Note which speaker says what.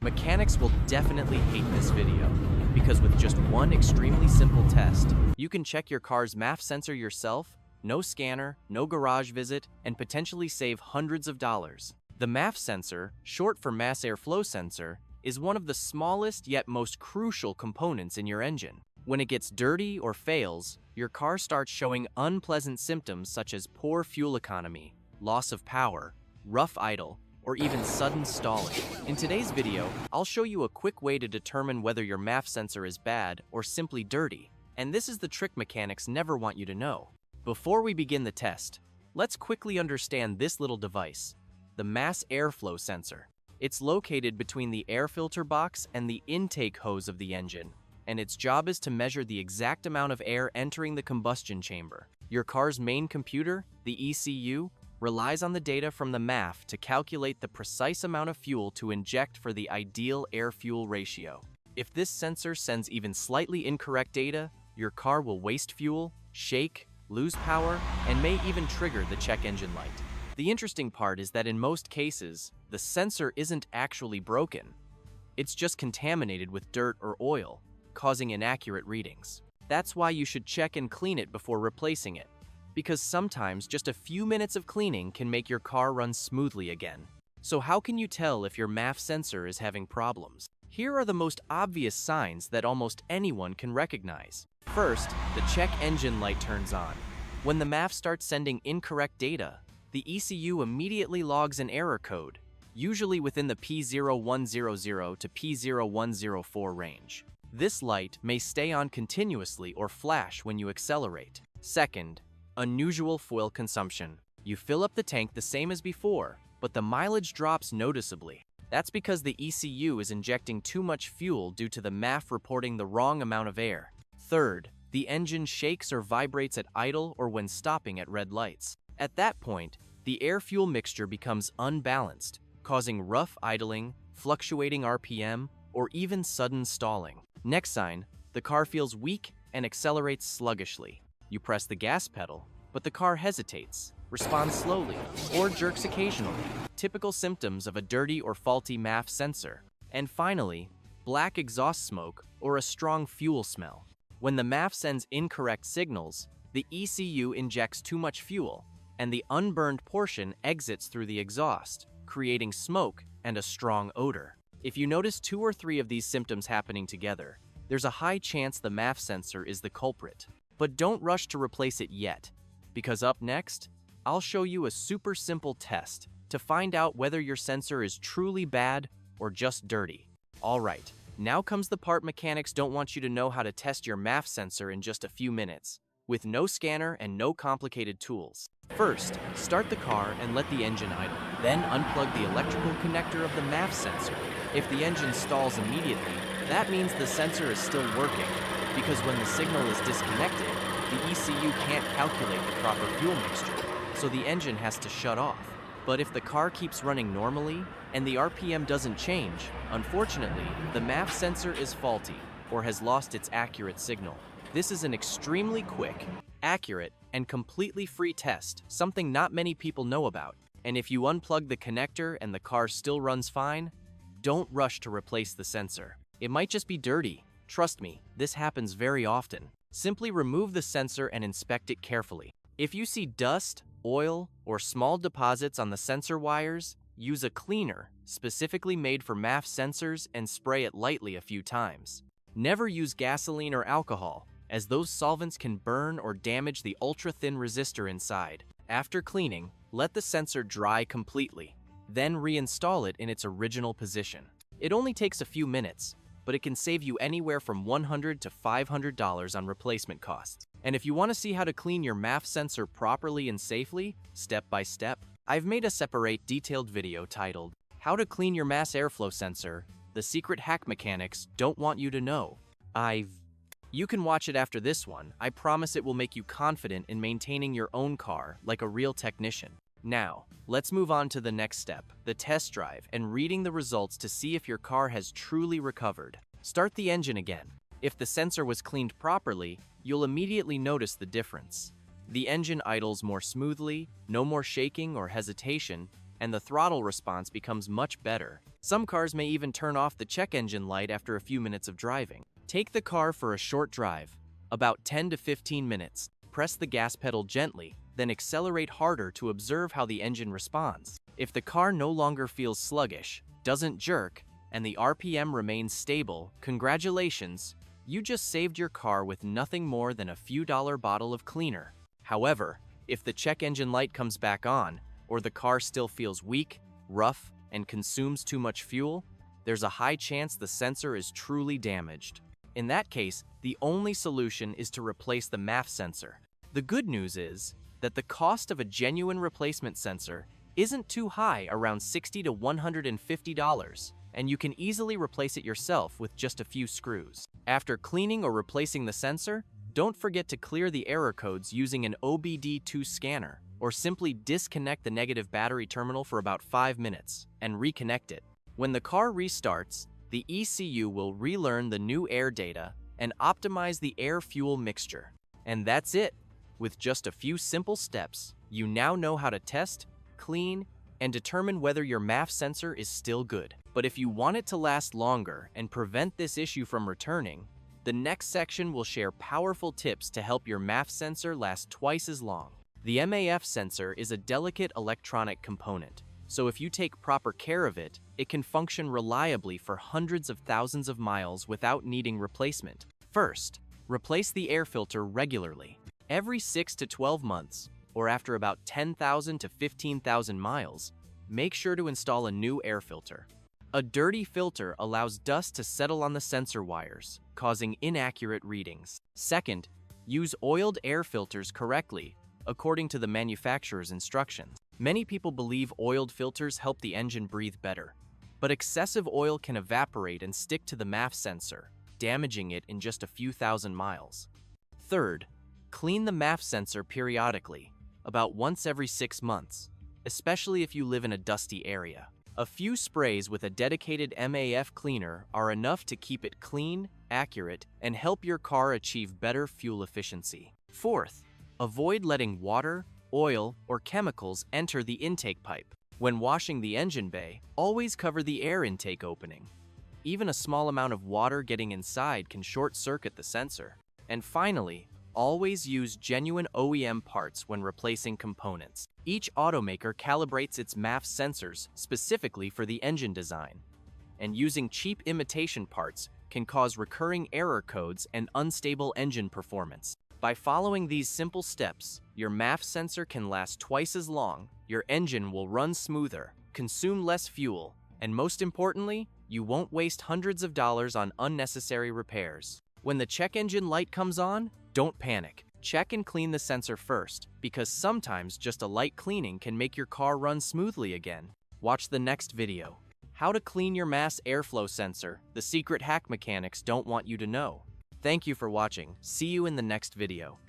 Speaker 1: Mechanics will definitely hate this video, because with just one extremely simple test, you can check your car's MAF sensor yourself, no scanner, no garage visit, and potentially save hundreds of dollars. The MAF sensor, short for mass airflow sensor, is one of the smallest yet most crucial components in your engine. When it gets dirty or fails, your car starts showing unpleasant symptoms such as poor fuel economy, loss of power, rough idle, or even sudden stalling. In today's video, I'll show you a quick way to determine whether your MAF sensor is bad or simply dirty. And this is the trick mechanics never want you to know. Before we begin the test, let's quickly understand this little device, the mass airflow sensor. It's located between the air filter box and the intake hose of the engine, and its job is to measure the exact amount of air entering the combustion chamber. Your car's main computer, the ECU, relies on the data from the MAF to calculate the precise amount of fuel to inject for the ideal air-fuel ratio. If this sensor sends even slightly incorrect data, your car will waste fuel, shake, lose power, and may even trigger the check engine light. The interesting part is that in most cases, the sensor isn't actually broken. It's just contaminated with dirt or oil, causing inaccurate readings. That's why you should check and clean it before replacing it, because sometimes just a few minutes of cleaning can make your car run smoothly again. So how can you tell if your MAF sensor is having problems? Here are the most obvious signs that almost anyone can recognize. First, the check engine light turns on. When the MAF starts sending incorrect data, the ECU immediately logs an error code, usually within the P0100 to P0104 range. This light may stay on continuously or flash when you accelerate. Second, unusual fuel consumption. You fill up the tank the same as before, but the mileage drops noticeably. That's because the ECU is injecting too much fuel due to the MAF reporting the wrong amount of air. Third, the engine shakes or vibrates at idle or when stopping at red lights. At that point, the air-fuel mixture becomes unbalanced, causing rough idling, fluctuating RPM, or even sudden stalling. Next sign, the car feels weak and accelerates sluggishly. You press the gas pedal, but the car hesitates, responds slowly, or jerks occasionally. Typical symptoms of a dirty or faulty MAF sensor. And finally, black exhaust smoke or a strong fuel smell. When the MAF sends incorrect signals, the ECU injects too much fuel, and the unburned portion exits through the exhaust, creating smoke and a strong odor. If you notice 2 or 3 of these symptoms happening together, there's a high chance the MAF sensor is the culprit. But don't rush to replace it yet, because up next, I'll show you a super simple test to find out whether your sensor is truly bad or just dirty. Alright, now comes the part mechanics don't want you to know how to test your MAF sensor in just a few minutes, with no scanner and no complicated tools. First, start the car and let the engine idle. Then unplug the electrical connector of the MAF sensor. If the engine stalls immediately, that means the sensor is still working, because when the signal is disconnected, the ECU can't calculate the proper fuel mixture, so the engine has to shut off. But if the car keeps running normally and the RPM doesn't change, unfortunately, the MAF sensor is faulty or has lost its accurate signal. This is an extremely quick, accurate, and completely free test, something not many people know about. And if you unplug the connector and the car still runs fine, don't rush to replace the sensor. It might just be dirty. Trust me, this happens very often. Simply remove the sensor and inspect it carefully. If you see dust, oil, or small deposits on the sensor wires, use a cleaner specifically made for MAF sensors and spray it lightly a few times. Never use gasoline or alcohol, as those solvents can burn or damage the ultra-thin resistor inside. After cleaning, let the sensor dry completely, then reinstall it in its original position. It only takes a few minutes, but it can save you anywhere from $100 to $500 on replacement costs. And if you want to see how to clean your MAF sensor properly and safely, step by step, I've made a separate detailed video titled, How to Clean Your Mass Airflow Sensor, The Secret Hack Mechanics Don't Want You to Know. You can watch it after this one. I promise it will make you confident in maintaining your own car like a real technician. Now, let's move on to the next step, the test drive, and reading the results to see if your car has truly recovered. Start the engine again. If the sensor was cleaned properly, you'll immediately notice the difference. The engine idles more smoothly, no more shaking or hesitation, and the throttle response becomes much better. Some cars may even turn off the check engine light after a few minutes of driving. Take the car for a short drive, about 10 to 15 minutes. Press the gas pedal gently, then accelerate harder to observe how the engine responds. If the car no longer feels sluggish, doesn't jerk, and the RPM remains stable, congratulations, you just saved your car with nothing more than a few dollar bottle of cleaner. However, if the check engine light comes back on, or the car still feels weak, rough, and consumes too much fuel, there's a high chance the sensor is truly damaged. In that case, the only solution is to replace the MAF sensor. The good news is that the cost of a genuine replacement sensor isn't too high, around $60 to $150, and you can easily replace it yourself with just a few screws. After cleaning or replacing the sensor, don't forget to clear the error codes using an OBD2 scanner, or simply disconnect the negative battery terminal for about 5 minutes and reconnect it. When the car restarts, the ECU will relearn the new air data and optimize the air-fuel mixture. And that's it. With just a few simple steps, you now know how to test, clean, and determine whether your MAF sensor is still good. But if you want it to last longer and prevent this issue from returning, the next section will share powerful tips to help your MAF sensor last twice as long. The MAF sensor is a delicate electronic component, so if you take proper care of it, it can function reliably for hundreds of thousands of miles without needing replacement. First, replace the air filter regularly. Every 6 to 12 months, or after about 10,000 to 15,000 miles, make sure to install a new air filter. A dirty filter allows dust to settle on the sensor wires, causing inaccurate readings. Second, use oiled air filters correctly, according to the manufacturer's instructions. Many people believe oiled filters help the engine breathe better, but excessive oil can evaporate and stick to the MAF sensor, damaging it in just a few thousand miles. Third, clean the MAF sensor periodically, about once every 6 months, especially if you live in a dusty area. A few sprays with a dedicated MAF cleaner are enough to keep it clean, accurate, and help your car achieve better fuel efficiency. Fourth, avoid letting water, oil, or chemicals enter the intake pipe. When washing the engine bay, always cover the air intake opening. Even a small amount of water getting inside can short-circuit the sensor. And finally, always use genuine OEM parts when replacing components. Each automaker calibrates its MAF sensors specifically for the engine design, and using cheap imitation parts can cause recurring error codes and unstable engine performance. By following these simple steps, your MAF sensor can last twice as long, your engine will run smoother, consume less fuel, and most importantly, you won't waste hundreds of dollars on unnecessary repairs. When the check engine light comes on, don't panic. Check and clean the sensor first, because sometimes just a light cleaning can make your car run smoothly again. Watch the next video. How to clean your mass airflow sensor, the secret hack mechanics don't want you to know. Thank you for watching. See you in the next video.